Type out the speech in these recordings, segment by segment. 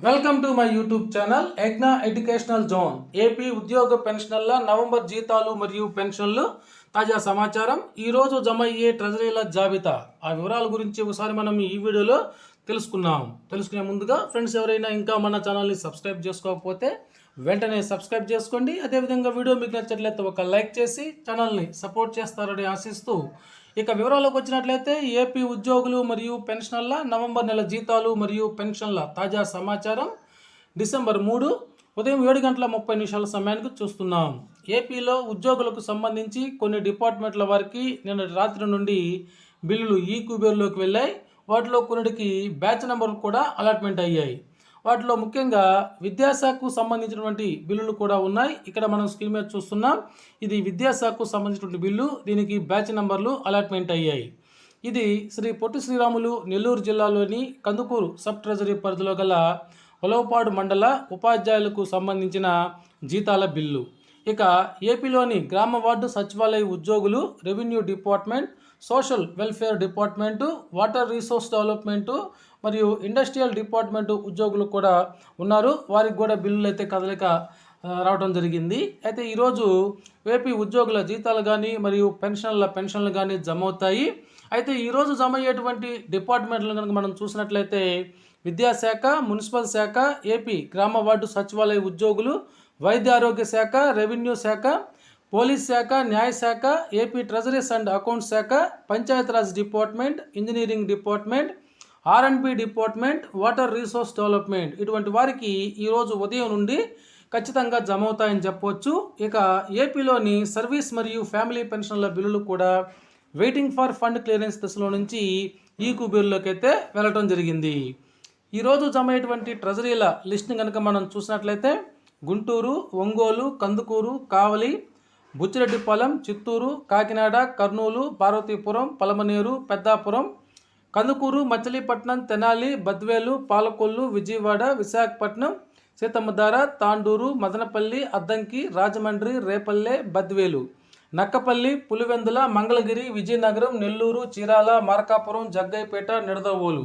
Welcome to my YouTube channel ఎగ్నా educational zone. AP ఉద్యోగ పెన్షనర్ల నవంబర్ జీతాలు మరియు పెన్షన్లు తాజా సమాచారం. ఈరోజు జమ అయ్యే ట్రెజరీల జాబితా, ఆ వివరాల గురించి ఒకసారి మనం ఈ వీడియోలో తెలుసుకునే ముందుగా ఫ్రెండ్స్ ఎవరైనా ఇంకా మన ఛానల్ని సబ్స్క్రైబ్ చేసుకోకపోతే వెంటనే సబ్స్క్రైబ్ చేసుకోండి. అదేవిధంగా వీడియో మీకు నచ్చట్లయితే ఒక లైక్ చేసి ఛానల్ని సపోర్ట్ చేస్తారని ఆశిస్తూ ఇక వివరాలకు వచ్చినట్లయితే ఏపీ ఉద్యోగులు మరియు పెన్షనర్ల నవంబర్ నెల జీతాలు మరియు పెన్షన్ల తాజా సమాచారం. డిసెంబర్ 3 ఉదయం 7:30 సమయానికి చూస్తున్నాం. ఏపీలో ఉద్యోగులకు సంబంధించి కొన్ని డిపార్ట్మెంట్ల వారికి నిన్న రాత్రి నుండి బిల్లులు ఈ కుబేర్లోకి వెళ్ళాయి. వాటిలో కొన్నిటికి బ్యాచ్ నెంబర్లు కూడా అలాట్మెంట్ అయ్యాయి. వాటిలో ముఖ్యంగా విద్యాశాఖకు సంబంధించినటువంటి బిల్లులు కూడా ఉన్నాయి. ఇక్కడ మనం స్క్రీన్ మీద చూస్తున్నాం. ఇది విద్యాశాఖకు సంబంధించినటువంటి బిల్లు. దీనికి బ్యాచ్ నంబర్లు అలాట్మెంట్ అయ్యాయి. ఇది శ్రీ పొట్టి శ్రీరాములు నెల్లూరు జిల్లాలోని కందుకూరు సబ్ ట్రెజరీ పరిధిలో గల ఉలవపాడు మండల ఉపాధ్యాయులకు సంబంధించిన జీతాల బిల్లు. ఇక ఏపీలోని గ్రామ వార్డు సచివాలయ ఉద్యోగులు, revenue department, social welfare department, water resource development మరియు ఇండస్ట్రియల్ డిపార్ట్మెంటు ఉద్యోగులు కూడా ఉన్నారు. వారికి కూడా బిల్లులు అయితే కదలిక రావడం జరిగింది. అయితే ఈరోజు ఏపీ ఉద్యోగుల జీతాలు కానీ మరియు పెన్షన్లు కానీ జమ అవుతాయి. అయితే ఈరోజు జమ అయ్యేటువంటి డిపార్ట్మెంట్లు కనుక మనం చూసినట్లయితే విద్యాశాఖ, మున్సిపల్ శాఖ, ఏపీ గ్రామ వార్డు సచివాలయ ఉద్యోగులు, వైద్య ఆరోగ్య శాఖ, రెవెన్యూ శాఖ, పోలీస్ శాఖ, న్యాయశాఖ, ఏపీ ట్రెజరీస్ అండ్ అకౌంట్స్ శాఖ, Panchayati Raj department, engineering department, R&B department, water resource development, ఇటువంటి వారికి ఈరోజు ఉదయం నుండి ఖచ్చితంగా జమ అవుతాయని చెప్పవచ్చు. ఇక ఏపీలోని సర్వీస్ మరియు ఫ్యామిలీ పెన్షన్ల బిల్లులు కూడా వెయిటింగ్ ఫర్ ఫండ్ క్లియరెన్స్ దశలో నుంచి ఈ కుబేర్లోకి అయితే వెళ్ళటం జరిగింది. ఈరోజు జమ అయ్యేటువంటి ట్రెజరీల లిస్ట్ని కనుక మనం చూసినట్లయితే గుంటూరు, ఒంగోలు, కందుకూరు, కావలి, బుచ్చిరెడ్డిపాలెం, చిత్తూరు, కాకినాడ, కర్నూలు, పార్వతీపురం, పలమనేరు, పెద్దాపురం, కందుకూరు, మచిలీపట్నం, తెనాలి, బద్వేలు, పాలకొల్లు, విజయవాడ, విశాఖపట్నం, సీతమ్మధార, తాండూరు, మదనపల్లి, అద్దంకి, రాజమండ్రి, రేపల్లె, బద్వేలు, నక్కపల్లి, పులివెందుల, మంగళగిరి, విజయనగరం, నెల్లూరు, చీరాల, మార్కాపురం, జగ్గైపేట, నిడదవోలు,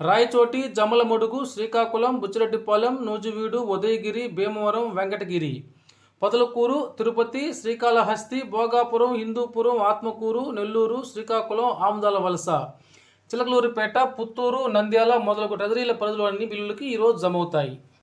రాయచోటి, జమలమడుగు, శ్రీకాకుళం, బుచ్చిరెడ్డిపాలెం, నూజివీడు, ఉదయగిరి, భీమవరం, వెంకటగిరి, పొదలకూరు, తిరుపతి, శ్రీకాళహస్తి, భోగాపురం, హిందూపురం, ఆత్మకూరు, నెల్లూరు, శ్రీకాకుళం, ఆముదాల వలస, చిలకలూరిపేట, పుత్తూరు, నంద్యాల మొదలగు ట్రెజరీల పరిధిలో అన్ని బిల్లులకి ఈరోజు జమ అవుతాయి.